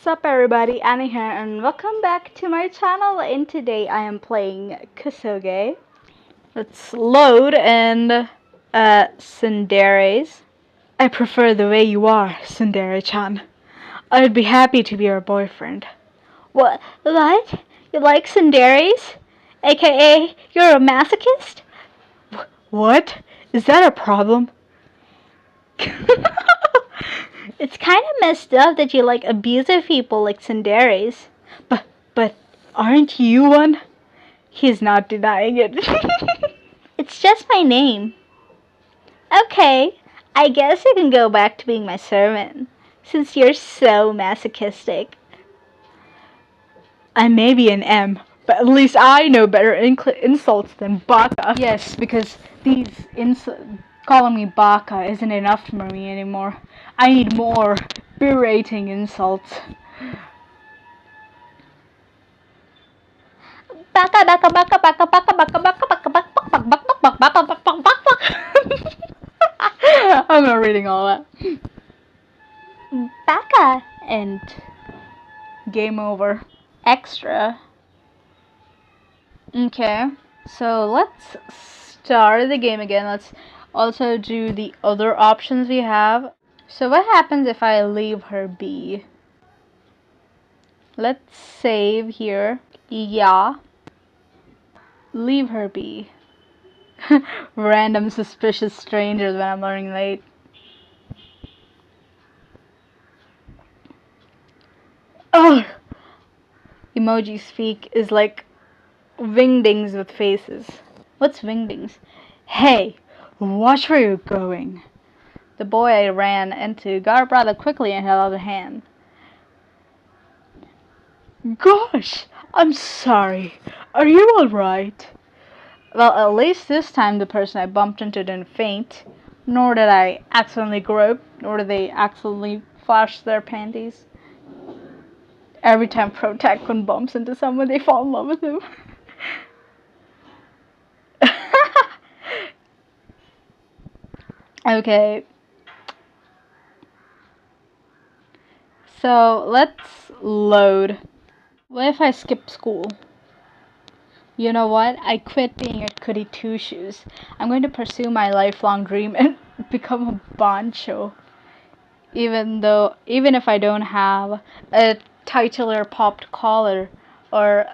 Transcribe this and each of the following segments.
Sup everybody, Annie here and welcome back to my channel, and today I am playing Kusoge. Let's load and Tsundere's. I prefer the way you are, Tsundere-chan. I'd be happy to be your boyfriend. What? You like Tsundere's? AKA, you're a masochist? What? Is that a problem? It's kind of messed up that you like abusive people like Tsundere's. But aren't you one? He's not denying it. It's just my name. Okay, I guess you can go back to being my servant, since you're so masochistic. I may be an M, but at least I know better insults than baka. Yes, because these calling me baka isn't enough for me anymore. I need more berating insults. Baka baka baka baka baka baka baka baka baka baka baka. I'm not reading all that. Baka and game over. Extra. Okay, so let's start the game again. Let's also do the other options we have. So what happens if I leave her be? Let's save here. Yeah. Leave her be. Random suspicious strangers when I'm learning late. Ugh! Emoji speak is like wingdings with faces. What's wingdings? Hey, watch where you're going. The boy I ran into got up rather quickly and held out a hand. Gosh, I'm sorry. Are you alright? Well, at least this time the person I bumped into didn't faint, nor did I accidentally grope, nor did they accidentally flash their panties. Every time Protecon bumps into someone, they fall in love with him. Okay. So, let's load. What if I skip school? You know what? I quit being a goody two-shoes. I'm going to pursue my lifelong dream and become a bancho. Even if I don't have a titular popped collar or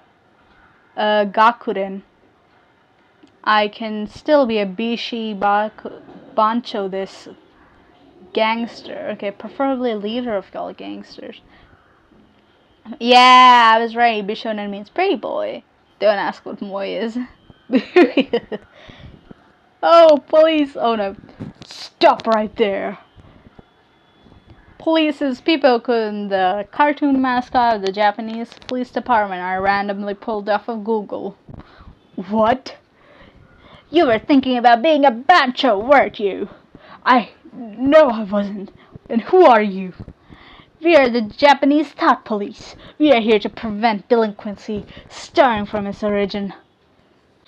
a gakuren, I can still be a bishi bancho, this gangster. Okay, preferably leader of all gangsters. Yeah, I was right. Bishonen means pretty boy. Don't ask what moi is. Oh, police! Oh no. Stop right there. Police is Pipoku, the cartoon mascot of the Japanese police department I randomly pulled off of Google. What? You were thinking about being a bancho, weren't you? No, I wasn't. And who are you? We are the Japanese thought police. We are here to prevent delinquency starting from its origin.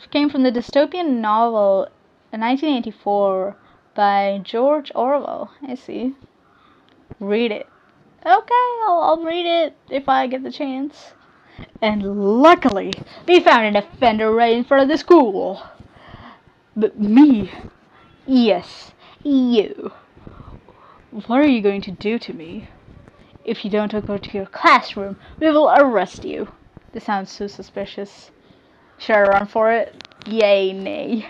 It came from the dystopian novel 1984 by George Orwell. I see. Read it. Okay, I'll read it if I get the chance. And luckily, we found an offender right in front of the school. But me? Yes, you. What are you going to do to me? If you don't go to your classroom, we will arrest you. This sounds so suspicious. Should I run for it? Yay, nay.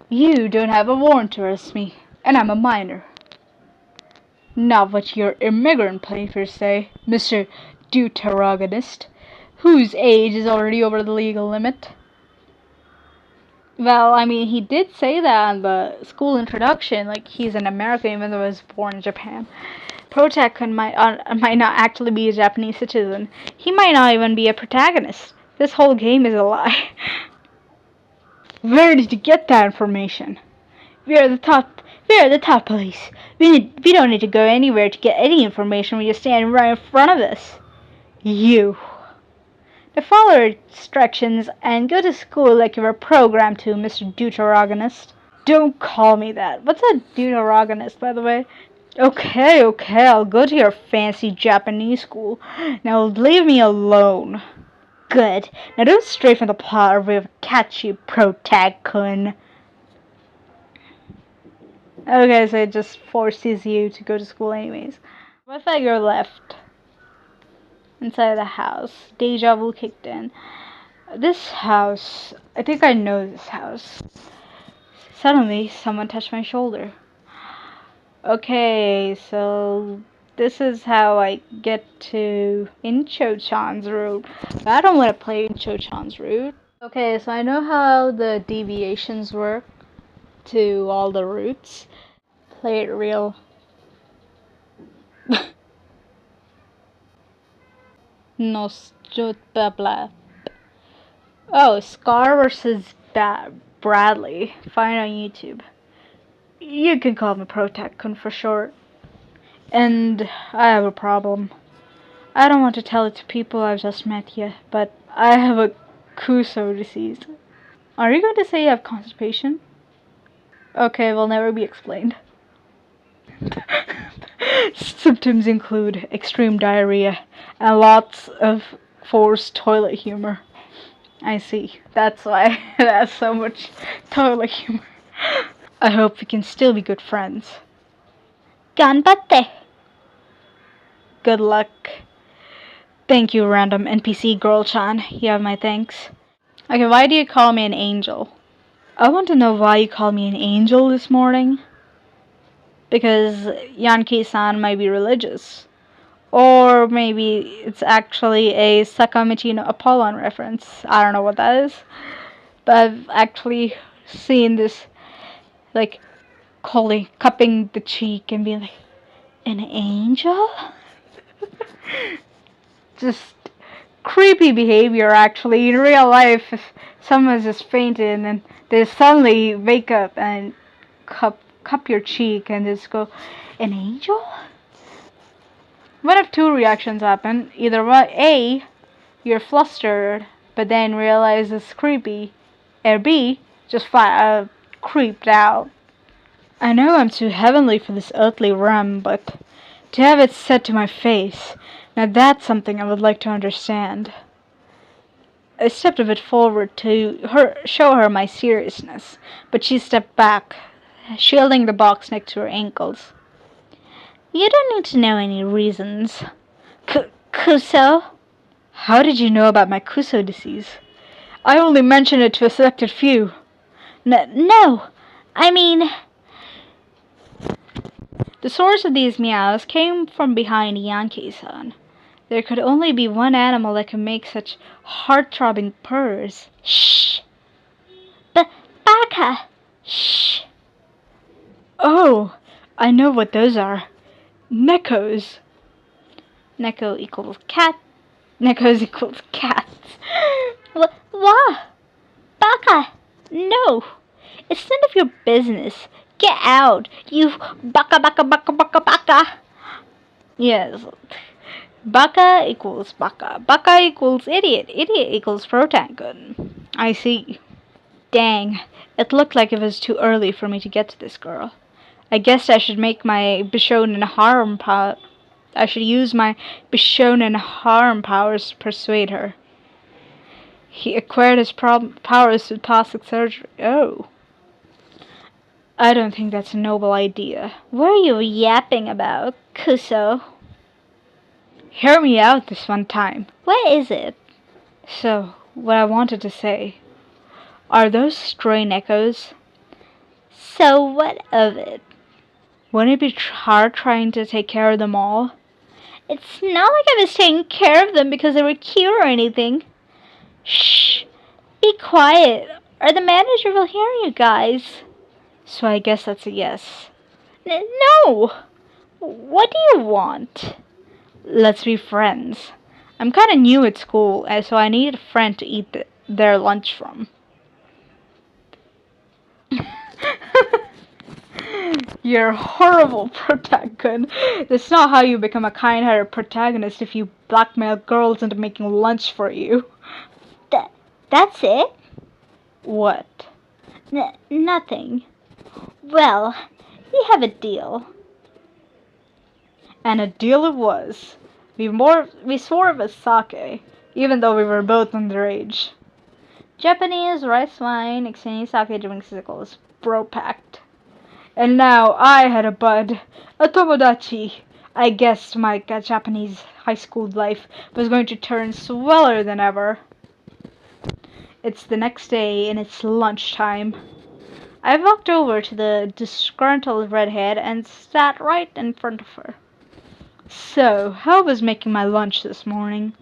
You don't have a warrant to arrest me, and I'm a minor. Not what your immigrant papers say, Mr. Deuteragonist, whose age is already over the legal limit. Well, I mean, he did say that in the school introduction, like he's an American even though he was born in Japan. Protecon might not actually be a Japanese citizen. He might not even be a protagonist. This whole game is a lie. Where did you get that information? We are the top police. We don't need to go anywhere to get any information when you're standing right in front of us. You. Now follow instructions and go to school like you were programmed to, Mr. Deuteragonist. Don't call me that. What's a Deuteragonist, by the way? Okay, okay, I'll go to your fancy Japanese school. Now leave me alone. Good. Now don't stray from the plot or we'll catch you, Protag-kun. Okay, so it just forces you to go to school anyways. What if you're left inside the house? Deja vu kicked in. This house, I think I know this house. Suddenly, someone touched my shoulder. Okay, so this is how I get to Incho-chan's route. But I don't want to play Incho-chan's route. Okay, so I know how the deviations work to all the routes. Play it real. No, blah blah. Oh, Scar versus Bradley. Find on YouTube. You can call me Protag-kun for short. And I have a problem. I don't want to tell it to people I've just met yet, but I have a Kuso disease. Are you going to say you have constipation? Okay, will never be explained. Symptoms include extreme diarrhea and lots of forced toilet humor. I see. That's why that's so much toilet humor. I hope we can still be good friends. Ganbatte! Good luck. Thank you, random NPC girl-chan. You have my thanks. Okay, why do you call me an angel? I want to know why you called me an angel this morning. Because Yankee-san might be religious. Or maybe it's actually a Sakamichi no Apollon reference. I don't know what that is. But I've actually seen this, like, cupping the cheek and being like, an angel? Just creepy behavior, actually. In real life, if someone's just fainted and then they suddenly wake up and cup your cheek and just go, an angel? One of two reactions happen. Either A, you're flustered, but then realize it's creepy, or B, just creeped out. I know I'm too heavenly for this earthly realm, but to have it said to my face, now that's something I would like to understand. I stepped a bit forward to show her my seriousness, but she stepped back, shielding the box next to her ankles. You don't need to know any reasons. Kuso? How did you know about my Kuso disease? I only mentioned it to a selected few. No, I mean... The source of these meows came from behind Yankee-san. There could only be one animal that could make such heart-throbbing purrs. Shh! Baka! Shh! Oh, I know what those are. Neckos. Neko equals cat. Neckos equals cats. What? Baka! No! It's none of your business. Get out, you baka baka baka baka baka. Yes. Baka equals baka. Baka equals idiot. Idiot equals Protag-kun. I see. Dang. It looked like it was too early for me to get to this girl. I guess I should make my Bishonen harm I should use my Bishonen harm powers to persuade her. He acquired his powers with plastic surgery. Oh. I don't think that's a noble idea. What are you yapping about, Kuso? Hear me out this one time. What is it? So, what I wanted to say. Are those stray Neckos? So what of it? Wouldn't it be hard trying to take care of them all? It's not like I was taking care of them because they were cute or anything. Shh! Be quiet, or the manager will hear you guys. So I guess that's a yes. No! What do you want? Let's be friends. I'm kinda new at school, so I need a friend to eat their lunch from. You're a horrible Protag-kun. That's not how you become a kind-hearted protagonist if you blackmail girls into making lunch for you. That's it? What? Nothing. Well, we have a deal. And a deal it was. We swore by sake, even though we were both underage. Japanese rice wine, exchanging sake drinks equals bro pact. And now I had a bud, a tomodachi. I guessed my Japanese high school life was going to turn sweller than ever. It's the next day and it's lunchtime. I walked over to the disgruntled redhead and sat right in front of her. So, how was making my lunch this morning?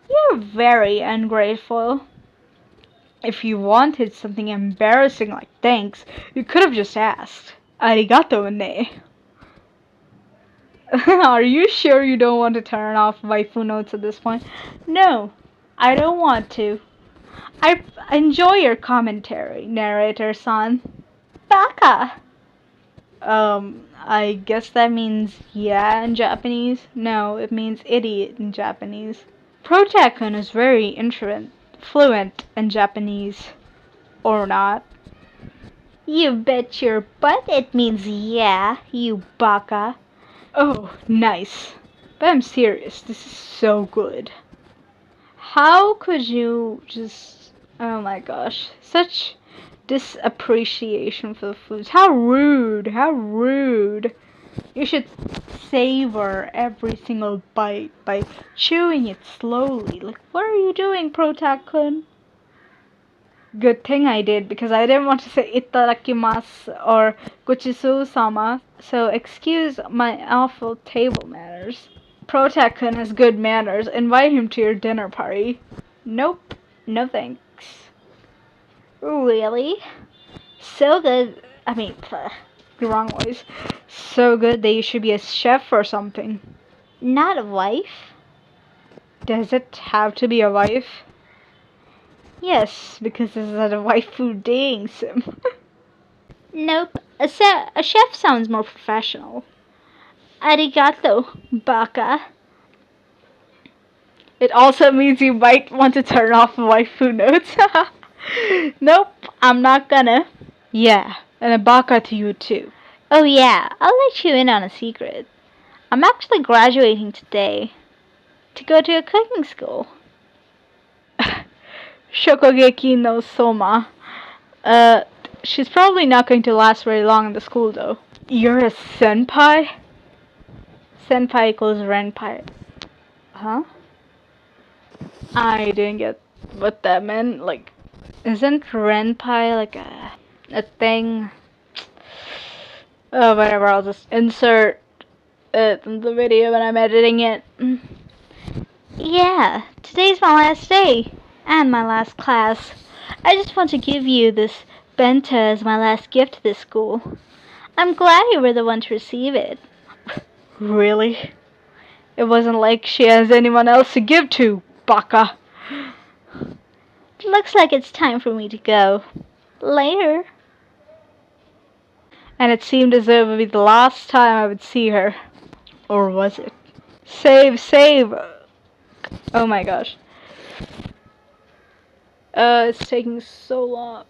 You're very ungrateful. If you wanted something embarrassing like thanks, you could have just asked. Arigato ne. Are you sure you don't want to turn off waifu notes at this point? No, I don't want to. I enjoy your commentary, narrator-san. Baka! I guess that means yeah in Japanese. No, it means idiot in Japanese. Protakun is very fluent in Japanese. Or not. You bet your butt it means yeah, you baka. Oh, nice. But I'm serious, this is so good. How could you just... Oh my gosh. Such disappreciation for the foods. How rude, how rude. You should savor every single bite by chewing it slowly. Like, what are you doing, Protakun? Good thing I did, because I didn't want to say itadakimasu or gochisousama, so excuse my awful table manners. Protakun has good manners. Invite him to your dinner party. Nope, no thanks. Really? So good. I mean, the wrong voice. So good that you should be a chef or something. Not a wife? Does it have to be a wife? Yes, because this is a waifu dating sim. Nope, a chef sounds more professional. Arigato, baka. It also means you might want to turn off waifu notes. Nope, I'm not gonna. Yeah, and a baka to you too. Oh yeah, I'll let you in on a secret. I'm actually graduating today to go to a cooking school. Shokugeki no Soma. She's probably not going to last very long in the school though. You're a senpai? Senpai equals renpai. Huh? I didn't get what that meant. Like, isn't renpai like a thing? Oh, whatever, I'll just insert it in the video when I'm editing it. Yeah, today's my last day. And my last class. I just want to give you this bento as my last gift to this school. I'm glad you were the one to receive it. Really? It wasn't like she has anyone else to give to, baka. Looks like it's time for me to go. Later. And it seemed as though it would be the last time I would see her. Or was it? Save, save! Oh my gosh. It's taking so long.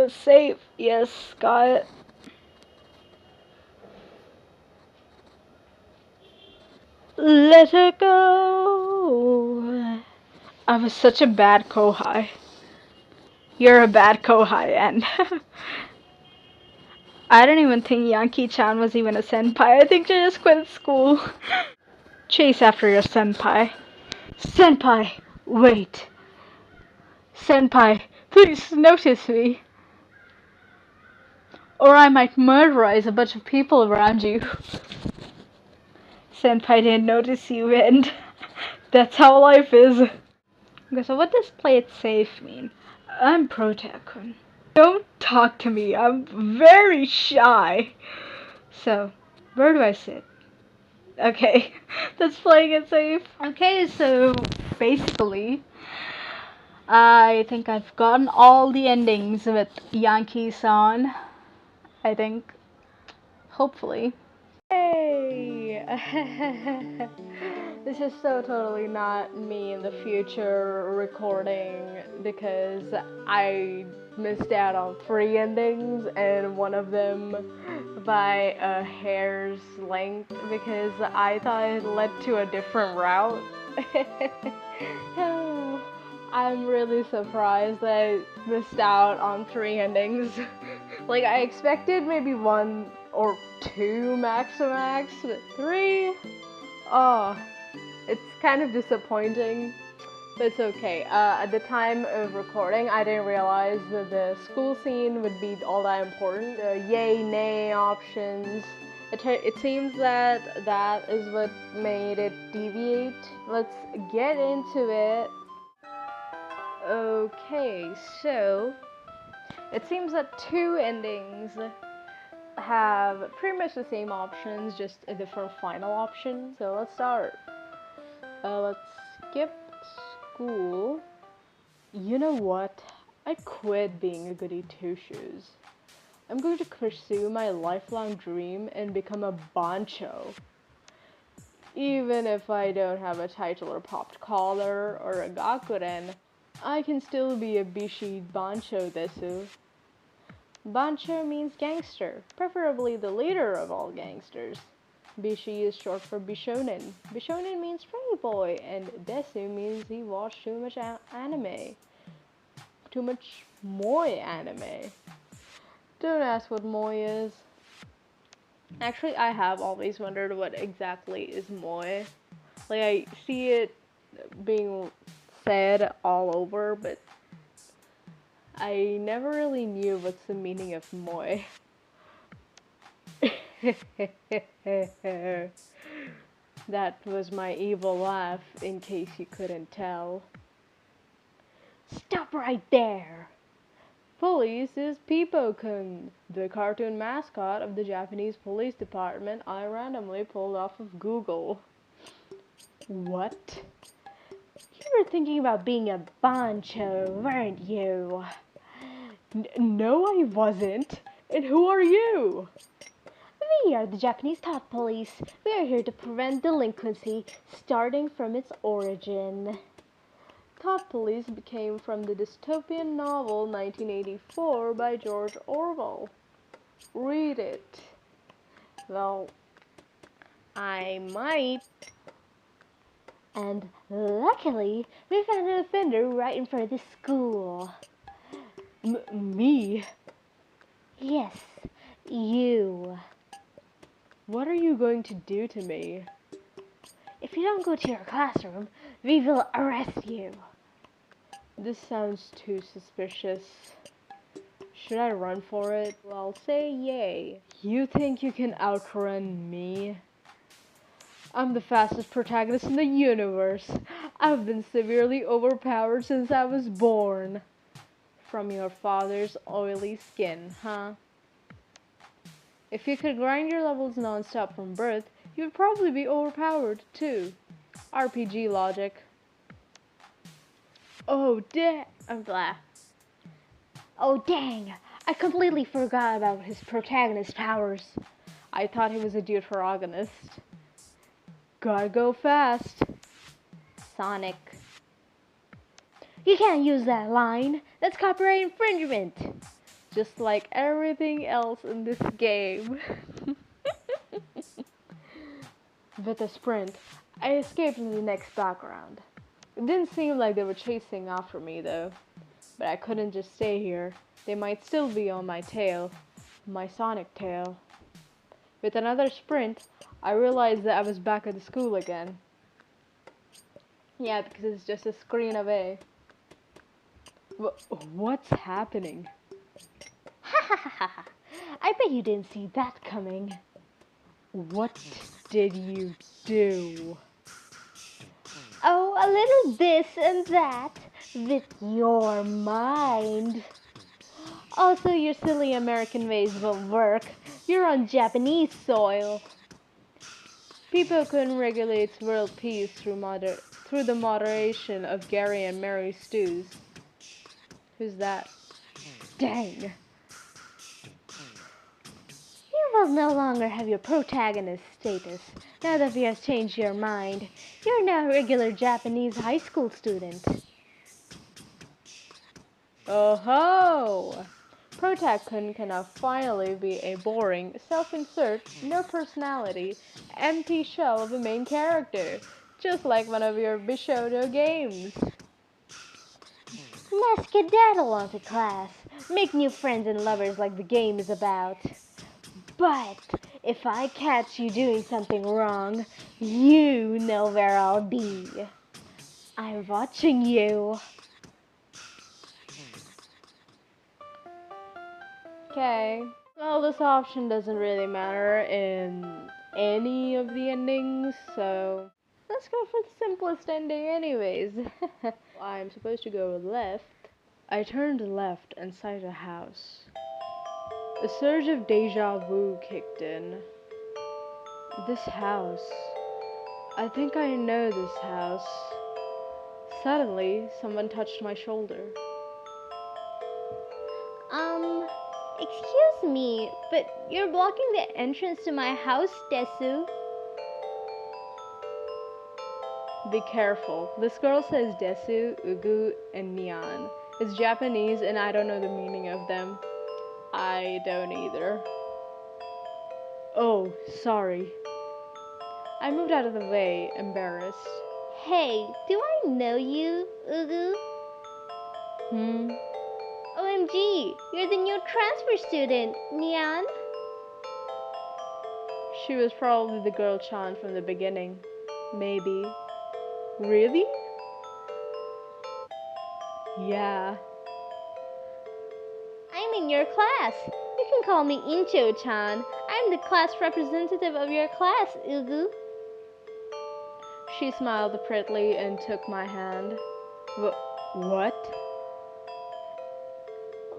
Save. Yes, got it. Let her go. I was such a bad kohai. You're a bad kohai, and I don't even think Yankee-chan was even a senpai. I think she just quit school. Chase after your senpai. Senpai, wait. Senpai, please notice me. Or I might murderize a bunch of people around you. Senpai didn't notice you, and that's how life is. Okay, so what does play it safe mean? I'm Protakun. Don't talk to me, I'm very shy. So, where do I sit? Okay, that's playing it safe. Okay, so basically, I think I've gotten all the endings with Yankee-san. I think, hopefully. Hey! This is so totally not me in the future recording because I missed out on 3 endings and one of them by a hair's length because I thought it led to a different route. I'm really surprised that I missed out on 3 endings. Like, I expected maybe 1 or 2 max to max, but 3? Oh, it's kind of disappointing. But it's okay. At the time of recording, I didn't realize that the school scene would be all that important. Yay, nay options. It seems that that is what made it deviate. Let's get into it. Okay, so it seems that 2 endings have pretty much the same options, just a different final option. So let's start. Let's skip school. You know what? I quit being a goody two-shoes. I'm going to pursue my lifelong dream and become a bancho. Even if I don't have a title or popped collar or a gakuren, I can still be a bishi bancho desu. Bancho means gangster, preferably the leader of all gangsters. Bishi is short for Bishonen. Bishonen means pretty boy, and desu means he watched too much anime. Too much moi anime. Don't ask what moi is. Actually, I have always wondered what exactly is moi. Like, I see it being said all over, but I never really knew what's the meaning of moi. That was my evil laugh, in case you couldn't tell. Stop right there! Police is Peepo-kun, the cartoon mascot of the Japanese police department I randomly pulled off of Google. What? You were thinking about being a bancho, weren't you? No, I wasn't. And who are you? We are the Japanese Thought Police. We are here to prevent delinquency, starting from its origin. Thought Police became from the dystopian novel 1984 by George Orwell. Read it. Well, I might. And luckily, we found an offender right in front of the school. Me? Yes, you. What are you going to do to me? If you don't go to your classroom, we will arrest you. This sounds too suspicious. Should I run for it? Well, I'll say yay. You think you can outrun me? I'm the fastest protagonist in the universe. I've been severely overpowered since I was born. From your father's oily skin, huh? If you could grind your levels non-stop from birth, you would probably be overpowered, too. RPG logic. Oh, blah. Oh, dang! I completely forgot about his protagonist powers. I thought he was a deuteragonist. Gotta go fast. Sonic. You can't use that line. That's copyright infringement. Just like everything else in this game. With a sprint, I escaped to the next background. It didn't seem like they were chasing after me though. But I couldn't just stay here. They might still be on my tail. My sonic tail. With another sprint, I realized that I was back at the school again. Yeah, because it's just a screen away. What's happening? Ha ha ha ha! I bet you didn't see that coming. What did you do? Oh, a little this and that with your mind. Also, your silly American ways won't work. You're on Japanese soil. Peepo-kun regulates world peace through the moderation of Gary and Mary stews. Who's that? Dang. You will no longer have your protagonist status, now that he has changed your mind. You're now a regular Japanese high school student. Oh ho! Protagon can now finally be a boring, self-insert, no personality, empty shell of a main character, just like one of your Bishoto games. Let's skedaddle onto class, make new friends and lovers like the game is about. But if I catch you doing something wrong, you know where I'll be. I'm watching you. Okay. Well, this option doesn't really matter in any of the endings, so let's go for the simplest ending anyways. I'm supposed to go left. I turned left and sighted a house. A surge of deja vu kicked in. This house. I think I know this house. Suddenly, someone touched my shoulder. Excuse me, but you're blocking the entrance to my house, Desu. Be careful. This girl says Desu, Ugu, and Neon. It's Japanese and I don't know the meaning of them. I don't either. Oh, sorry. I moved out of the way, embarrassed. Hey, do I know you, Ugu? OMG, you're the new transfer student, Neon. She was probably the girl Chan from the beginning. Maybe. Really? Yeah. I'm in your class. You can call me Incho-chan. I'm the class representative of your class, Ugu. She smiled prettily and took my hand. What?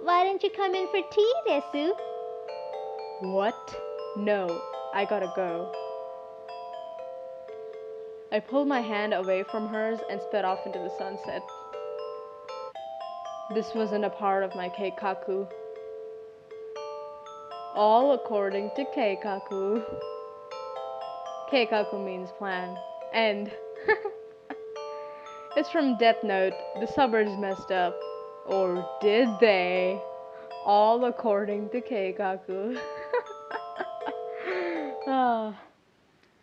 Why don't you come in for tea, Desu? What? No, I gotta go. I pulled my hand away from hers and sped off into the sunset. This wasn't a part of my keikaku. All according to keikaku. Keikaku means plan. End. It's from Death Note. The suburbs messed up. Or did they? All according to keikaku.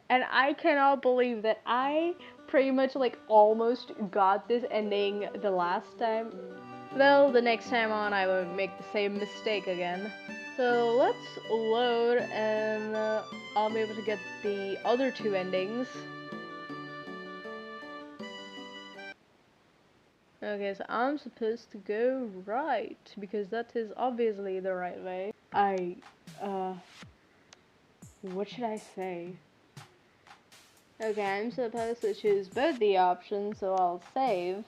And I cannot believe that I pretty much like almost got this ending the last time. Well, the next time on I won't make the same mistake again. So let's load and I'll be able to get the other two endings. Okay, so I'm supposed to go right because that is obviously the right way. What should I say? Okay, I'm supposed to choose both the options, so I'll save.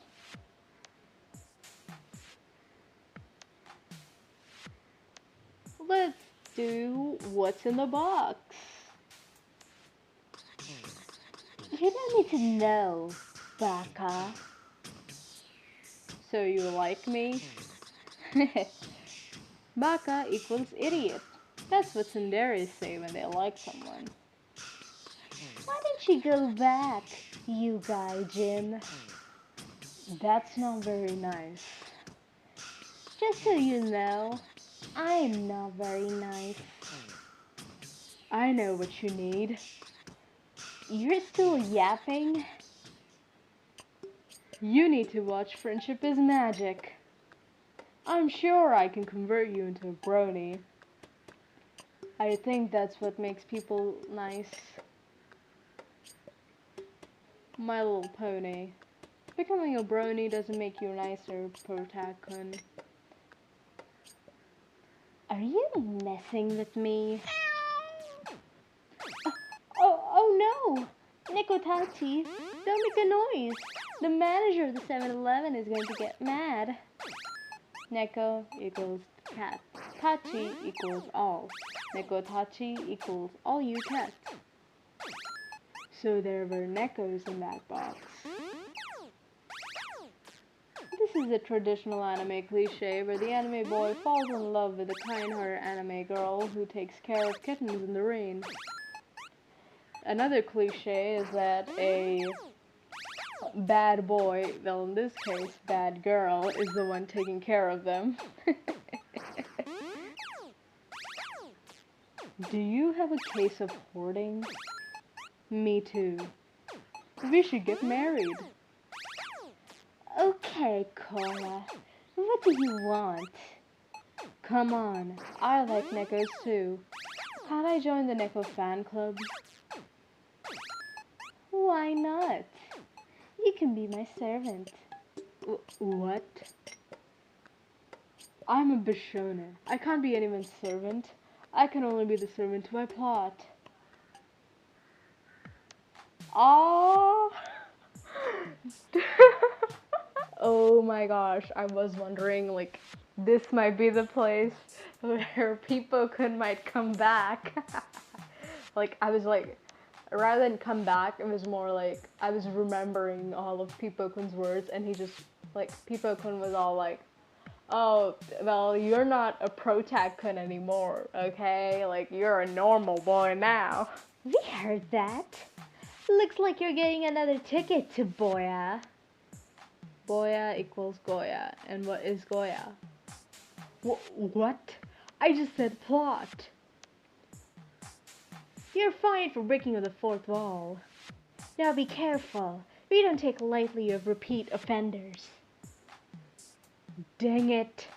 Let's do what's in the box. You don't need to know, Baka. So you like me? Baka equals idiot. That's what tsunderes say when they like someone. Why don't you go back, you guy, Jin? That's not very nice. Just so you know, I'm not very nice. I know what you need. You're still yapping? You need to watch Friendship is Magic. I'm sure I can convert you into a brony. I think that's what makes people nice. My Little Pony. Becoming a brony doesn't make you nicer, Protagon. Are you messing with me? Oh no! Nikotachi, don't make a noise. The manager of the 7-Eleven is going to get mad. Neko equals cat. Tachi equals all. Nekotachi equals all you cats. So there were Nekos in that box. This is a traditional anime cliche where the anime boy falls in love with a kind-hearted anime girl who takes care of kittens in the rain. Another cliche is that a bad boy, well in this case, bad girl, is the one taking care of them. Do you have a case of hoarding? Me too. We should get married. Okay, Cora. What do you want? Come on, I like Nekos too. Can't I join the Neko fan club? Why not? You can be my servant. What? I'm a Bishona. I can't be anyone's servant. I can only be the servant to my plot. Oh. Oh my gosh, I was wondering, like, this might be the place where People might come back. Like, I was like, rather than come back, it was more like, I was remembering all of People's words, and he just, like, People was all like, oh, well, you're not a Protag-kun anymore, okay? Like, you're a normal boy now. We heard that. Looks like you're getting another ticket to Boya. Boya equals Goya. And what is Goya? What? I just said plot. You're fine for breaking of the fourth wall. Now be careful. We don't take lightly of repeat offenders. Dang it.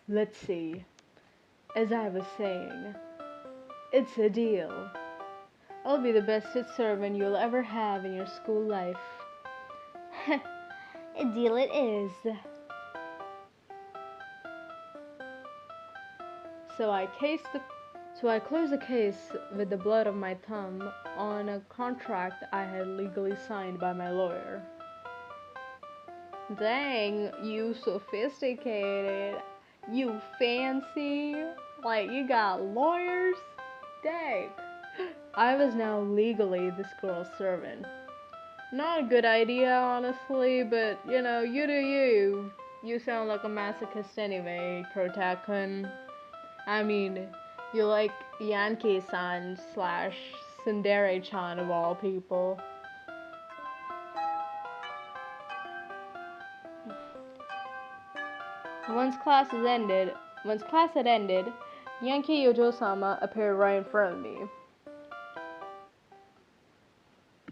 Let's see. As I was saying, it's a deal. I'll be the best hit servant you'll ever have in your school life. A deal it is. So I closed the case with the blood of my thumb on a contract I had legally signed by my lawyer. Dang, you sophisticated, you fancy, like you got lawyers? Dang. I was now legally this girl's servant. Not a good idea, honestly, but you know, you do you. You sound like a masochist anyway, Protag-kun. I mean, you like Yankee-san slash Tsundere-chan of all people. Once class had ended, Yankee-Oujosama appeared right in front of me.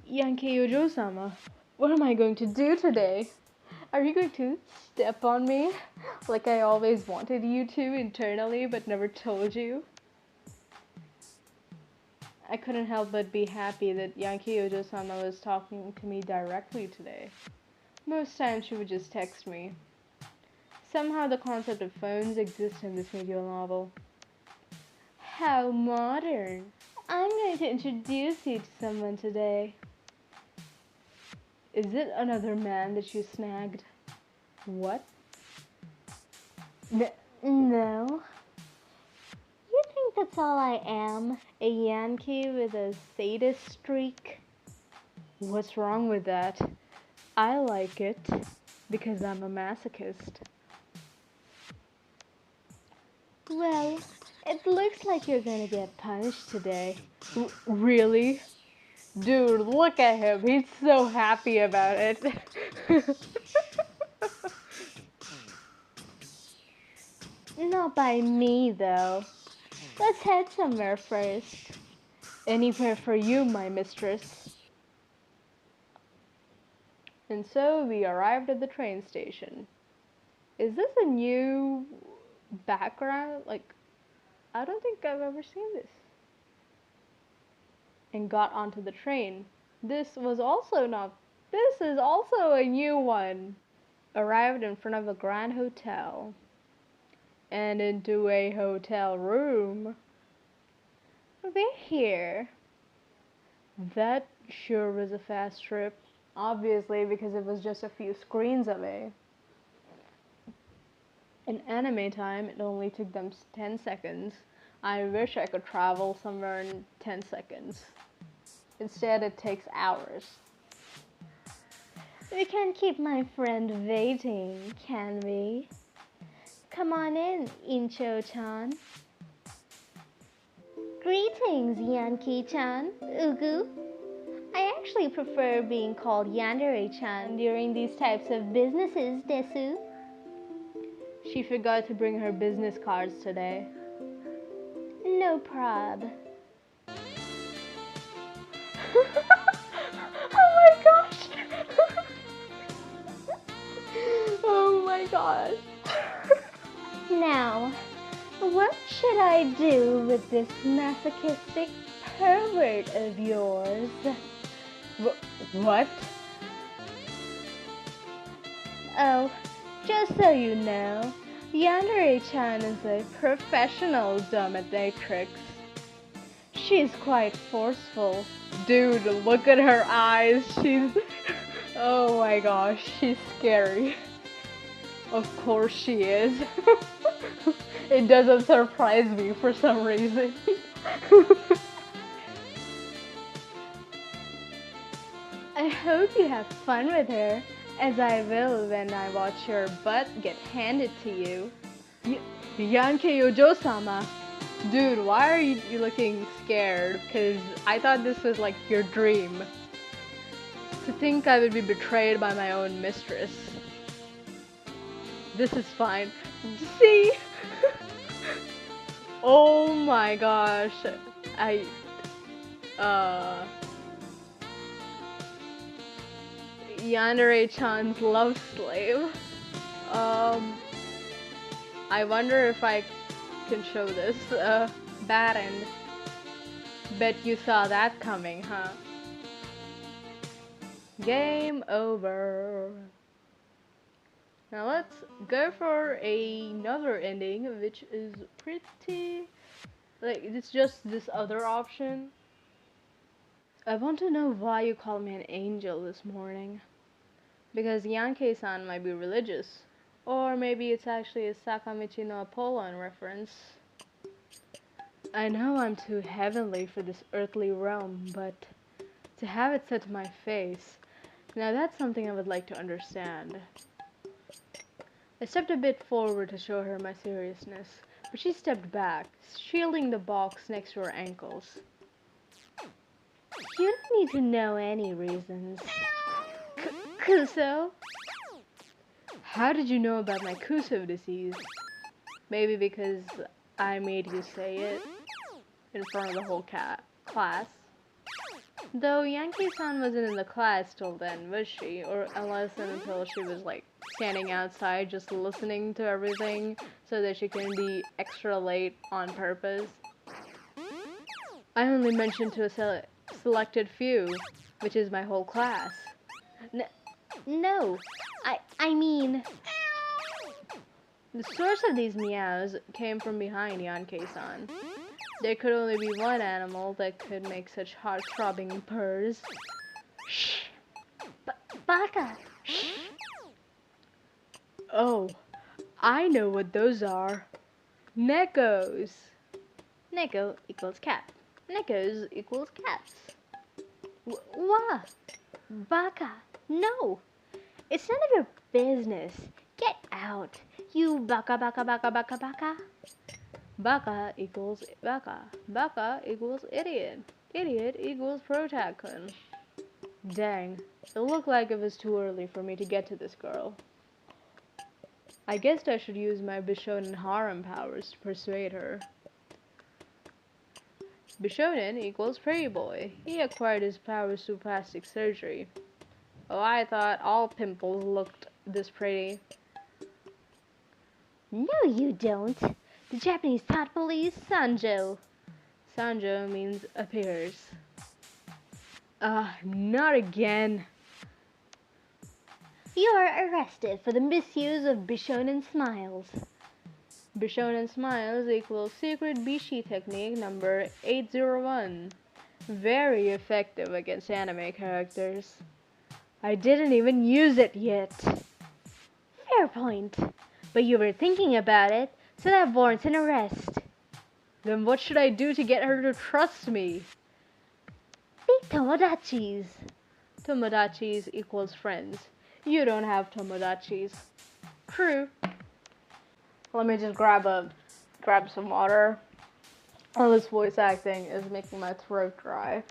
Yankee-Oujosama, what am I going to do today? Are you going to step on me like I always wanted you to internally but never told you? I couldn't help but be happy that Yankee-Oujosama was talking to me directly today. Most times she would just text me. Somehow the concept of phones exists in this medieval novel. How modern. I'm going to introduce you to someone today. Is it another man that you snagged? What? No. You think that's all I am? A Yankee with a sadist streak? What's wrong with that? I like it because I'm a masochist. Well, it looks like you're gonna get punished today. Really? Dude, look at him. He's so happy about it. Not by me, though. Let's head somewhere first. Anywhere for you, my mistress. And so we arrived at the train station. Is this a new background? Like, I don't think I've ever seen this. And got onto the train. This is also a new one. Arrived in front of a grand hotel. And into a hotel room. We're here. That sure was a fast trip. Obviously, because it was just a few screens away. In anime time, it only took them 10 seconds. I wish I could travel somewhere in 10 seconds. Instead, it takes hours. We can't keep my friend waiting, can we? Come on in, Incho-chan. Greetings, Yankee-chan, Ugu. I actually prefer being called Yandere-chan during these types of businesses, desu. She forgot to bring her business cards today. No prob. Oh my gosh! Oh my gosh! Now, what should I do with this masochistic pervert of yours? What? Oh, just so you know, Yandere-chan is a professional dominatrix. She's quite forceful. Dude, look at her eyes. She's... Oh my gosh, she's scary. Of course she is. It doesn't surprise me for some reason. I hope you have fun with her, as I will when I watch your butt get handed to you. Yankee-Oujosama. Dude, why are you looking scared? Because I thought this was like your dream. To think I would be betrayed by my own mistress. This is fine. See? Oh my gosh. Yandere-chan's love slave. I wonder if I can show this. Bad end. Bet you saw that coming, huh? Game over. Now let's go for another ending, which is pretty... like, it's just this other option. I want to know why you called me an angel this morning. Because Yankee-san might be religious. Or maybe it's actually a Sakamichi no Apollon reference. I know I'm too heavenly for this earthly realm, but to have it said to my face, now that's something I would like to understand. I stepped a bit forward to show her my seriousness, but she stepped back, shielding the box next to her ankles. You don't need to know any reasons. Kuso? How did you know about my Kuso disease? Maybe because I made you say it in front of the whole class. Though Yankee-san wasn't in the class till then, was she? Or unless and until she was like standing outside just listening to everything so that she couldn't be extra late on purpose. I only mentioned to a selected few, which is my whole class. No, I mean... The source of these meows came from behind Yankee-san. There could only be one animal that could make such heart-throbbing purrs. Shh! Baka! Shh! Oh, I know what those are. Neckos. Neko equals cat. Neckos equals cats. What? Baka! No! It's none of your business. Get out. You baka baka baka baka baka. Baka equals baka. Baka equals idiot. Idiot equals protagon. Dang, it looked like it was too early for me to get to this girl. I guessed I should use my Bishonen harem powers to persuade her. Bishonen equals pretty boy. He acquired his powers through plastic surgery. Oh, I thought all pimples looked this pretty. No, you don't. The Japanese thoughtfully is Sanjo. Sanjo means appears. Not again. You are arrested for the misuse of Bishonen smiles. Bishonen smiles equals secret Bishi technique number 801. Very effective against anime characters. I didn't even use it yet. Fair point. But you were thinking about it, so that warrants an arrest. Then what should I do to get her to trust me? Be Tomodachis. Tomodachis equals friends. You don't have Tomodachis. True. Let me just grab some water. Oh, this voice acting is making my throat dry.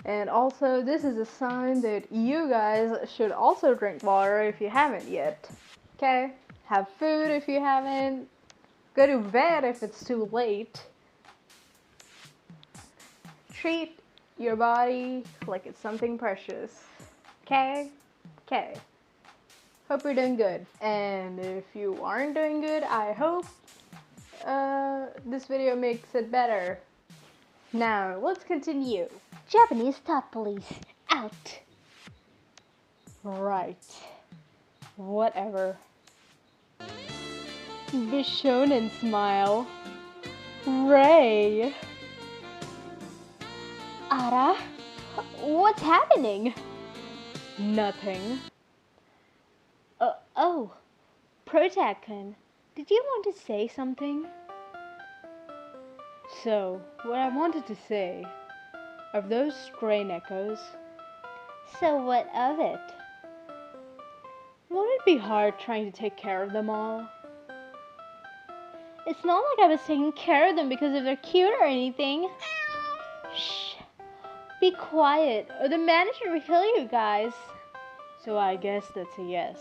And also, this is a sign that you guys should also drink water if you haven't yet. Okay? Have food if you haven't. Go to bed if it's too late. Treat your body like it's something precious. Okay? Okay. Hope you're doing good. And if you aren't doing good, I hope this video makes it better. Now, let's continue. Japanese thought police, out. Right. Whatever. The shonen smile. Ray. Ara, what's happening? Nothing. Oh, Protagon, did you want to say something? So, what I wanted to say, of those stray neckos, So what of it? won't it be hard trying to take care of them all? It's not like I was taking care of them because if they're cute or anything. Shh. Be quiet, or the manager will kill you guys. So I guess that's a yes.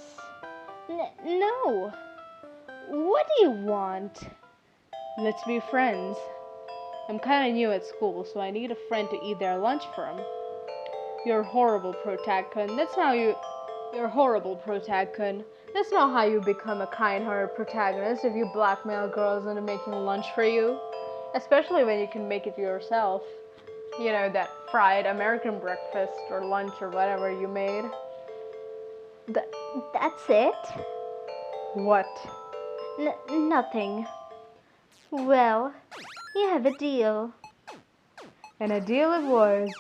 No. What do you want? Let's be friends. I'm kinda new at school, so I need a friend to eat their lunch from. You're horrible, Protagon. You're horrible, Protagon. That's not how you become a kind-hearted protagonist if you blackmail girls into making lunch for you. Especially when you can make it yourself. You know, that fried American breakfast or lunch or whatever you made. That's it? What? Nothing. Well, you have a deal. And a deal it was.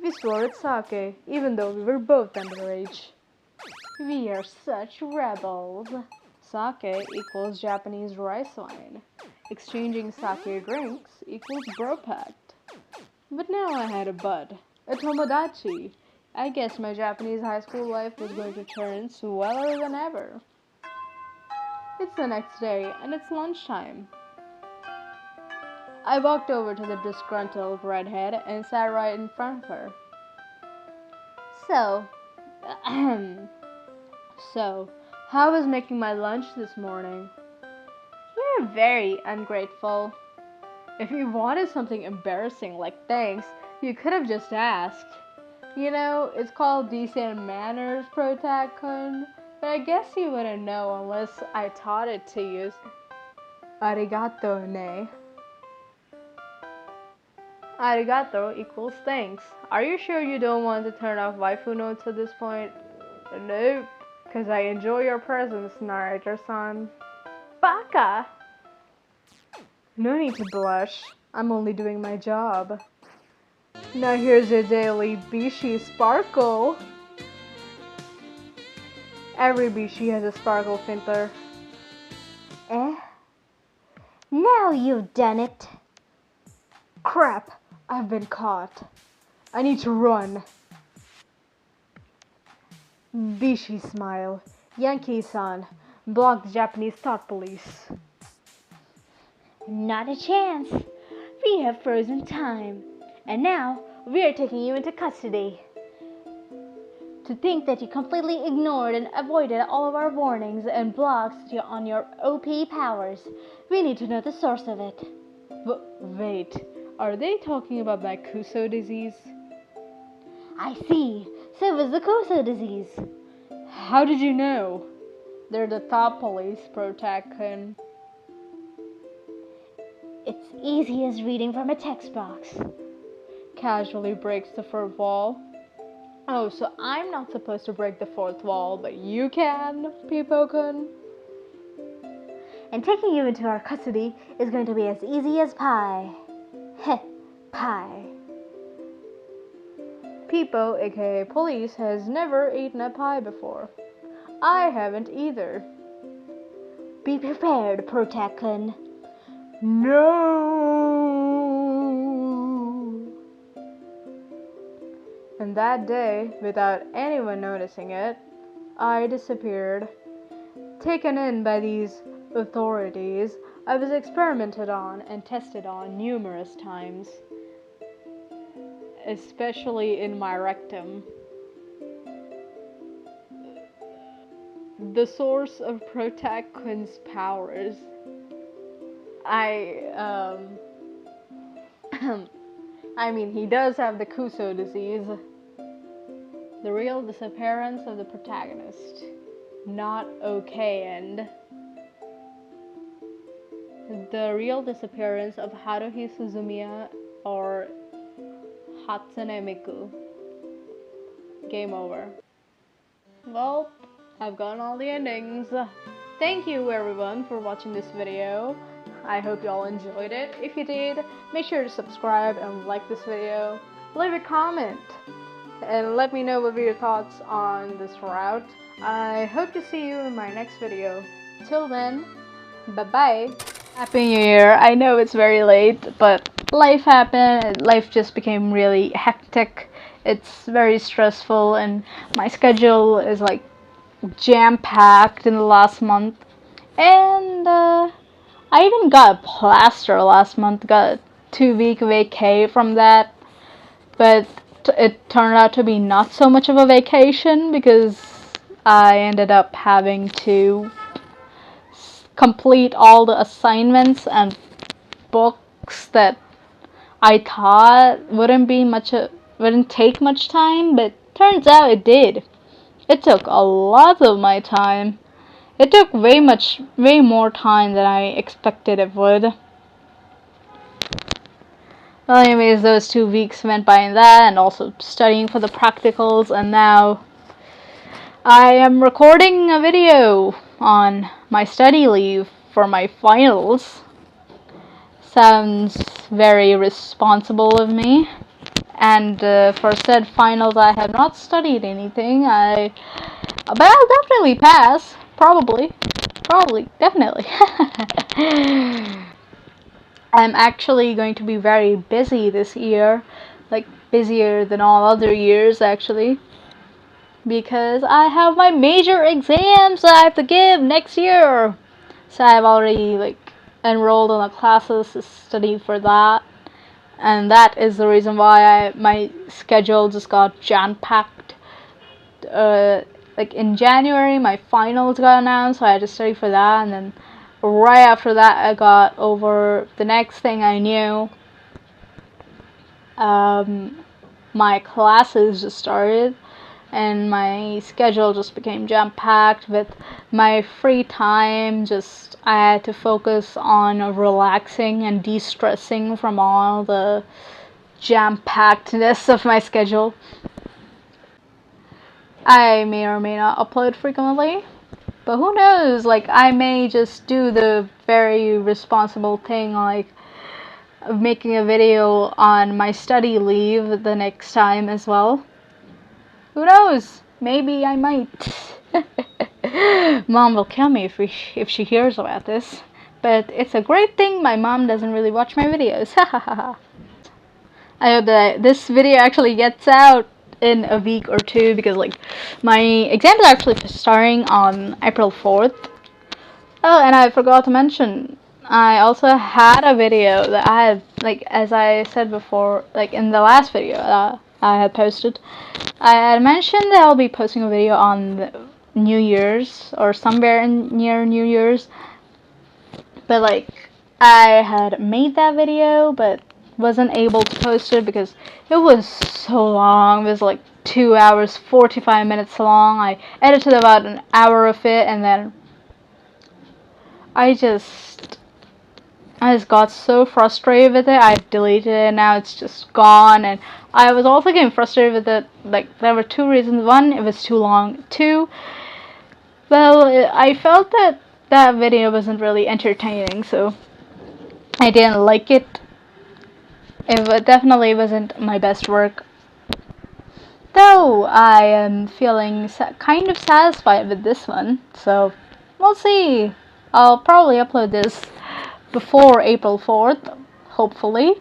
We swore at sake, even though we were both underage. We are such rebels. Sake equals Japanese rice wine. Exchanging sake drinks equals bro pact. But now I had a bud, a tomodachi. I guess my Japanese high school life was going to turn sweller than ever. It's the next day, and it's lunchtime. I walked over to the disgruntled redhead and sat right in front of her. So, how was making my lunch this morning? You're very ungrateful. If you wanted something embarrassing like thanks, you could have just asked. You know, it's called decent manners, Protagon, but I guess you wouldn't know unless I taught it to you. Arigato ne. Arigato equals thanks. Are you sure you don't want to turn off waifu notes at this point? Nope, because I enjoy your presence, narrator-san. Baka! No need to blush. I'm only doing my job. Now here's your daily Bishi sparkle. Every Bishi has a sparkle filter. Eh? Now you've done it. Crap! I've been caught. I need to run. Bishi smile. Yankee-san. Block the Japanese thought police. Not a chance. We have frozen time. And now, we are taking you into custody. To think that you completely ignored and avoided all of our warnings and blocks on your OP powers, we need to know the source of it. Wait, are they talking about my Kuso disease? I see. So was the Kuso disease. How did you know? They're the thought police, Protagon. It's easy as reading from a text box. Casually breaks the fourth wall. Oh, so I'm not supposed to break the fourth wall, but you can, People-kun. And taking you into our custody is going to be as easy as pie. Heh, pie. People, aka police, has never eaten a pie before. I haven't either. Be prepared, Protagon. No! And that day, without anyone noticing it, I disappeared. Taken in by these authorities, I was experimented on and tested on numerous times. Especially in my rectum. The source of Protagon's powers. I mean, he does have the Kuso disease. The real disappearance of the protagonist. Not okay, and the real disappearance of Haruhi Suzumiya or Hatsune Miku. Game over. Well, I've gotten all the endings. Thank you everyone for watching this video. I hope you all enjoyed it. If you did, make sure to subscribe and like this video. Leave a comment and let me know what are your thoughts on this route. I hope to see you in my next video. Till then, bye-bye. Happy New Year. I know it's very late, but life happened. Life just became really hectic. It's very stressful, and my schedule is like jam-packed in the last month. And I even got a plaster last month. Got a 2-week vacay from that, but it turned out to be not so much of a vacation because I ended up having to complete all the assignments and books that I thought wouldn't take much time, but turns out it did. It took a lot of my time. It took way more time than I expected it would. Well, anyways, those 2 weeks went by in that, and also studying for the practicals, and now I am recording a video on my study leave for my finals. Sounds very responsible of me. And for said finals, I have not studied anything. But I'll definitely pass. Probably, definitely. I'm actually going to be very busy this year, like busier than all other years actually, because I have my major exams that I have to give next year. So I've already enrolled in the classes to study for that. And that is the reason why my schedule just got jam-packed. In January, my finals got announced, so I had to study for that. And then right after that, I got over the next thing I knew. My classes just started, and my schedule just became jam-packed with my free time. I had to focus on relaxing and de-stressing from all the jam-packedness of my schedule. I may or may not upload frequently, but who knows, I may just do the very responsible thing, of making a video on my study leave the next time as well. Who knows? Maybe I might. Mom will kill me if she hears about this. But it's a great thing my mom doesn't really watch my videos. I hope that this video actually gets out in a week or two, because my exams are actually starting on April 4th. Oh, and I forgot to mention, I also had a video that I had, as I said before, in the last video I had posted, I had mentioned that I'll be posting a video on New Year's or somewhere near New Year's. But I had made that video but wasn't able to post it because it was so long. It was 2 hours 45 minutes long. I edited about an hour of it, and then I just got so frustrated with it. I deleted it, and now it's just gone. And I was also getting frustrated with it. There were two reasons. One, it was too long. Two, well, I felt that video wasn't really entertaining, so I didn't like it. It definitely wasn't my best work. Though I am feeling kind of satisfied with this one, so we'll see. I'll probably upload this before April 4th, hopefully.